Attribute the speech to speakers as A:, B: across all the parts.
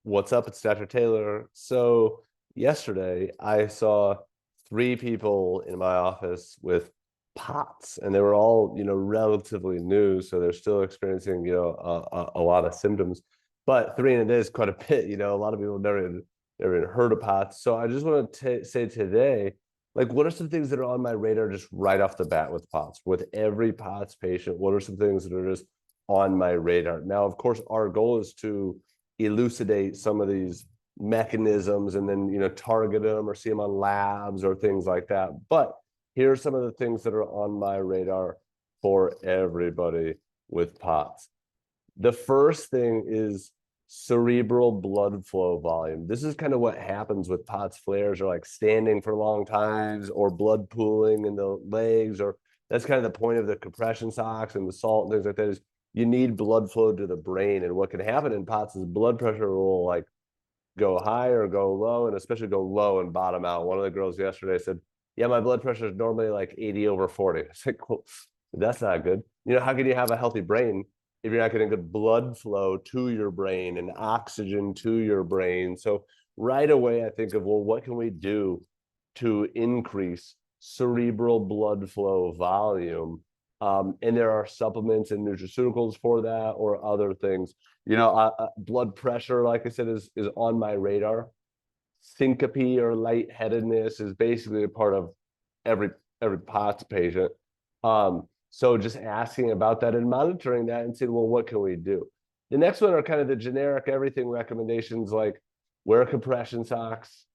A: What's up? It's Dr. Taylor. So yesterday I saw three people in my office with POTS, and they were all, relatively new, so they're still experiencing, a lot of symptoms. But three in a day is quite a bit. A lot of people never even heard of POTS. So I just want to say today, like, what are some things that are on my radar just right off the bat with POTS? With every POTS patient, what are some things that are just on my radar? Now, of course, our goal is to elucidate some of these mechanisms and then target them or see them on labs or things like that. But here are some of the things that are on my radar for everybody with POTS. The first thing is cerebral blood flow volume. This is kind of what happens with POTS flares, or like standing for long times, or blood pooling in the legs, or that's kind of the point of the compression socks and the salt and things like that, is you need blood flow to the brain. And what can happen in POTS is blood pressure will like go high or go low, and especially go low and bottom out. One of the girls yesterday said, yeah, my blood pressure is normally like 80/40. It's like, well, that's not good. How can you have a healthy brain if you're not getting good blood flow to your brain and oxygen to your brain? So right away, I think of, well, what can we do to increase cerebral blood flow volume? And there are supplements and nutraceuticals for that, or other things. Blood pressure, like I said, is on my radar. Syncope or lightheadedness is basically a part of every POTS patient. So just asking about that and monitoring that and saying, well, what can we do? The next one are kind of the generic everything recommendations, like wear compression socks,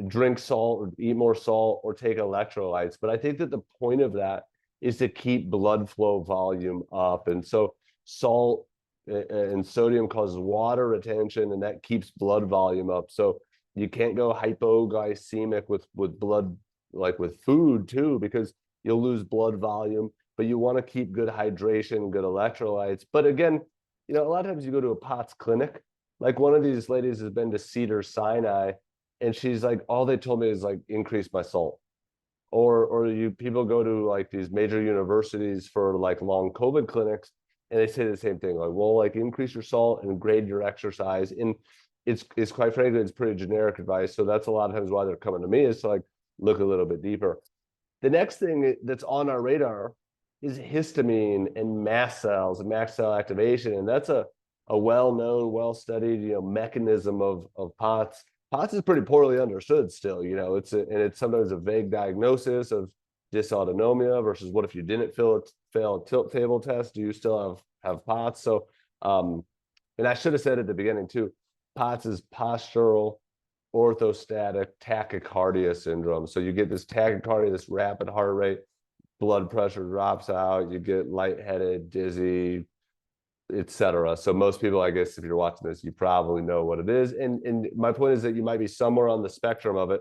A: drink salt, or eat more salt, or take electrolytes. But I think that the point of that is to keep blood flow volume up. And so salt and sodium causes water retention, and that keeps blood volume up. So you can't go hypoglycemic with blood, like with food too, because you'll lose blood volume. But you want to keep good hydration, good electrolytes. But again, a lot of times you go to a POTS clinic. Like, one of these ladies has been to Cedars-Sinai, and she's like, all they told me is like increase my salt. Or you people go to like these major universities for like long COVID clinics, and they say the same thing, like, well, like increase your salt and grade your exercise. And it's quite frankly, it's pretty generic advice. So that's a lot of times why they're coming to me, is to like look a little bit deeper. The next thing that's on our radar is histamine and mast cells and mast cell activation. And that's a well-known, well-studied, mechanism of POTS. POTS is pretty poorly understood still. And it's sometimes a vague diagnosis of dysautonomia versus what if you didn't fail a tilt table test? Do you still have POTS? So, and I should have said at the beginning too, POTS is postural orthostatic tachycardia syndrome. So you get this tachycardia, this rapid heart rate, blood pressure drops out, you get lightheaded, dizzy, etc. So most people, I guess, if you're watching this, you probably know what it is. And my point is that you might be somewhere on the spectrum of it.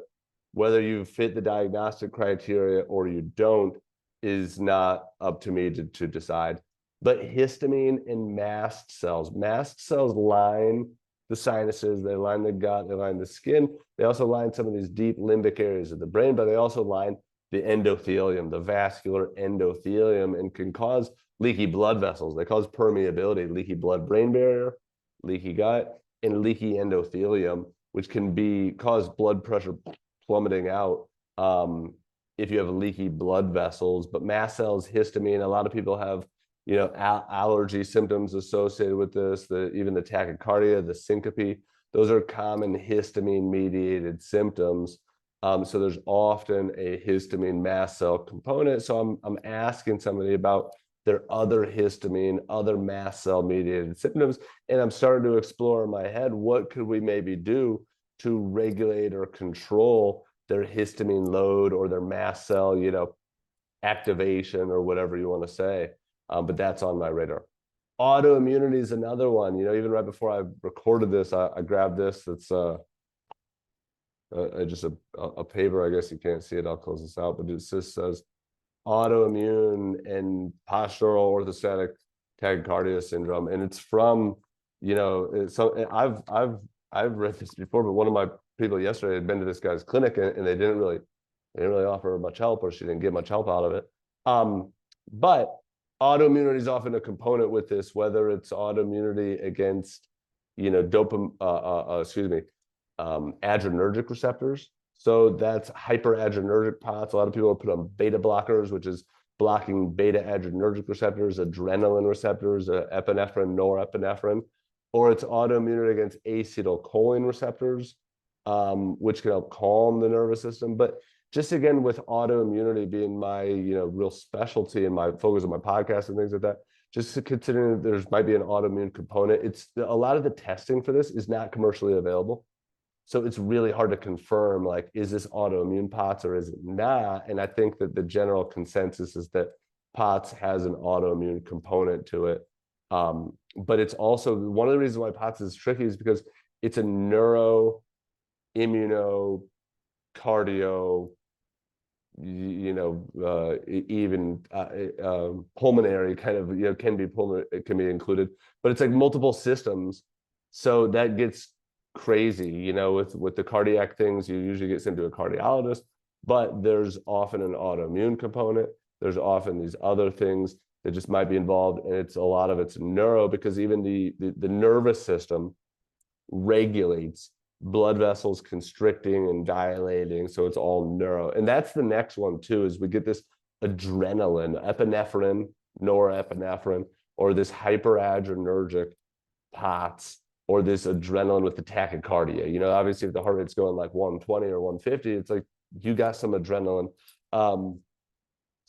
A: Whether you fit the diagnostic criteria or you don't is not up to me to decide. But histamine and mast cells line the sinuses, they line the gut, they line the skin. They also line some of these deep limbic areas of the brain, but they also line the endothelium, the vascular endothelium, and can cause leaky blood vessels. They cause permeability, leaky blood-brain barrier, leaky gut, and leaky endothelium, which can cause blood pressure plummeting out if you have leaky blood vessels. But mast cells, histamine, a lot of people have allergy symptoms associated with this, even the tachycardia, the syncope, those are common histamine-mediated symptoms. So there's often a histamine mast cell component. So I'm asking somebody about their other histamine, other mast cell mediated symptoms, and I'm starting to explore in my head, what could we maybe do to regulate or control their histamine load or their mast cell, activation, or whatever you want to say. But that's on my radar. Autoimmunity is another one. Even right before I recorded this, I grabbed this. That's just a paper. I guess you can't see it. I'll close this out. But it just says autoimmune and postural orthostatic tachycardia syndrome, and it's from so I've read this before, but one of my people yesterday had been to this guy's clinic, and they didn't really offer much help, or she didn't get much help out of it. But autoimmunity is often a component with this, whether it's autoimmunity against adrenergic receptors. So that's hyperadrenergic POTS. A lot of people are put on beta blockers, which is blocking beta adrenergic receptors, adrenaline receptors, epinephrine, norepinephrine, or it's autoimmunity against acetylcholine receptors, which can help calm the nervous system. But just again, with autoimmunity being my real specialty and my focus on my podcast and things like that, just considering there's might be an autoimmune component, it's a lot of the testing for this is not commercially available. So it's really hard to confirm, like, is this autoimmune POTS or is it not? And I think that the general consensus is that POTS has an autoimmune component to it. But it's also one of the reasons why POTS is tricky is because it's a neuro, immuno, cardio, even pulmonary kind of, can be pulmonary, it can be included, but it's like multiple systems. So that gets crazy, with the cardiac things, you usually get sent to a cardiologist, but there's often an autoimmune component. There's often these other things that just might be involved, and a lot of it's neuro, because even the nervous system regulates blood vessels constricting and dilating, so it's all neuro. And that's the next one too, is we get this adrenaline, epinephrine, norepinephrine, or this hyperadrenergic POTS, or this adrenaline with the tachycardia. Obviously if the heart rate's going like 120 or 150, it's like you got some adrenaline. So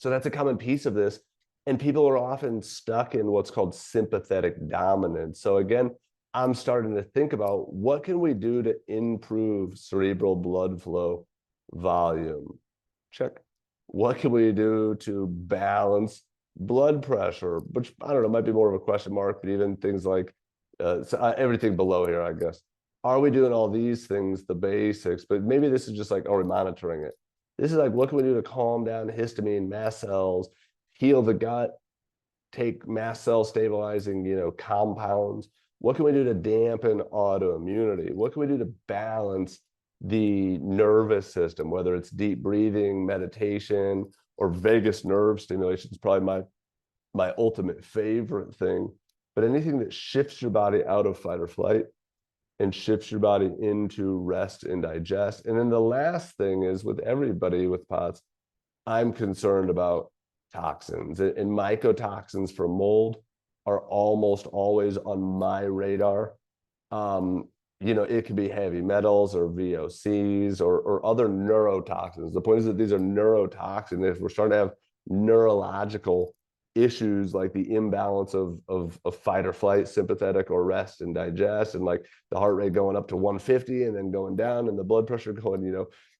A: that's a common piece of this. And people are often stuck in what's called sympathetic dominance. So again, I'm starting to think about what can we do to improve cerebral blood flow volume? Check. What can we do to balance blood pressure? Which, I don't know, might be more of a question mark, but even things like everything below here, I guess. Are we doing all these things, the basics? But maybe this is just like, are we monitoring it? This is like, what can we do to calm down histamine, mast cells, heal the gut, take mast cell stabilizing, compounds? What can we do to dampen autoimmunity? What can we do to balance the nervous system, whether it's deep breathing, meditation, or vagus nerve stimulation? Is probably my ultimate favorite thing. But anything that shifts your body out of fight or flight and shifts your body into rest and digest. And then the last thing is, with everybody with POTS, I'm concerned about toxins, and mycotoxins from mold are almost always on my radar. It could be heavy metals or VOCs or other neurotoxins. The point is that these are neurotoxins. If we're starting to have neurological issues, like the imbalance of fight or flight, sympathetic, or rest and digest, and like the heart rate going up to 150 and then going down, and the blood pressure going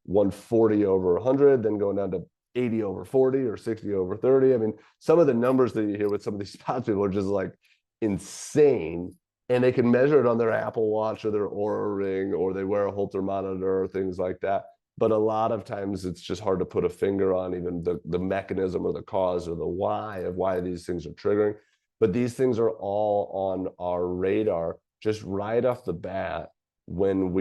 A: 140 over 100, then going down to 80 over 40 or 60 over 30. I mean, some of the numbers that you hear with some of these POTS people are just like insane, and they can measure it on their Apple Watch or their Oura Ring, or they wear a Holter monitor or things like that. But a lot of times it's just hard to put a finger on even the mechanism or the cause or the why of why these things are triggering. But these things are all on our radar just right off the bat when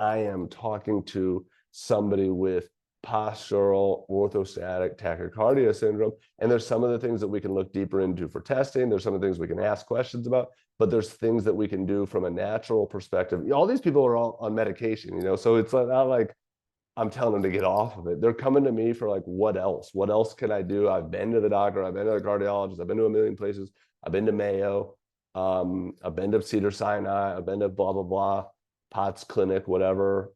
A: I am talking to somebody with postural orthostatic tachycardia syndrome. And there's some of the things that we can look deeper into for testing. There's some of the things we can ask questions about, but there's things that we can do from a natural perspective. All these people are all on medication, so it's not like I'm telling them to get off of it. They're coming to me for like, what else? What else can I do? I've been to the doctor. I've been to the cardiologist. I've been to a million places. I've been to Mayo. I've been to Cedars-Sinai. I've been to blah, blah, blah, POTS clinic, whatever.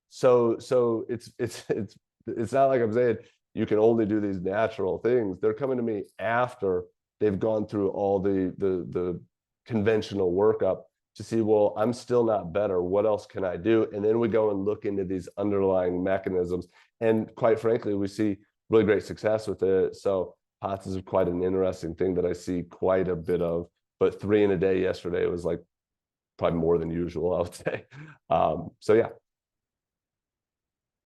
A: So it's not like I'm saying you can only do these natural things. They're coming to me after they've gone through all the conventional workup to see, well, I'm still not better. What else can I do? And then we go and look into these underlying mechanisms. And quite frankly, we see really great success with it. So POTS is quite an interesting thing that I see quite a bit of. But 3 in a day yesterday was like probably more than usual, I would say. So yeah.